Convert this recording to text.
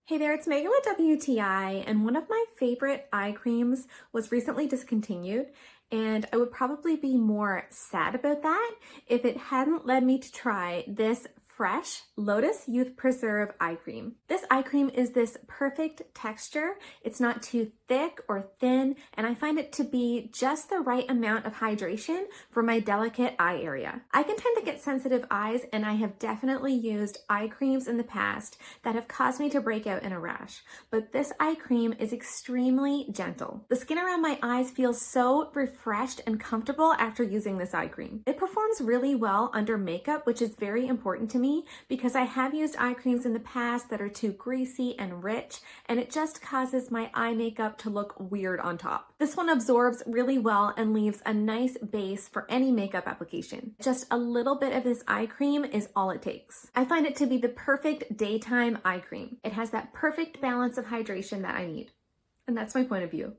Hey there, it's Megan with WTI, and one of my favorite eye creams was recently discontinued, and I would probably be more sad about that if it hadn't led me to try this fresh Lotus Youth Preserve eye cream. This eye cream is this perfect texture. It's not too thick or thin, and I find it to be just the right amount of hydration for my delicate eye area. I can tend to get sensitive eyes, and I have definitely used eye creams in the past that have caused me to break out in a rash, but this eye cream is extremely gentle. The skin around my eyes feels so refreshed and comfortable after using this eye cream. It performs really well under makeup, which is very important to me because I have used eye creams in the past that are too greasy and rich, and it just causes my eye makeup to look weird on top. This one absorbs really well and leaves a nice base for any makeup application. Just a little bit of this eye cream is all it takes. I find it to be the perfect daytime eye cream. It has that perfect balance of hydration that I need. And that's my point of view.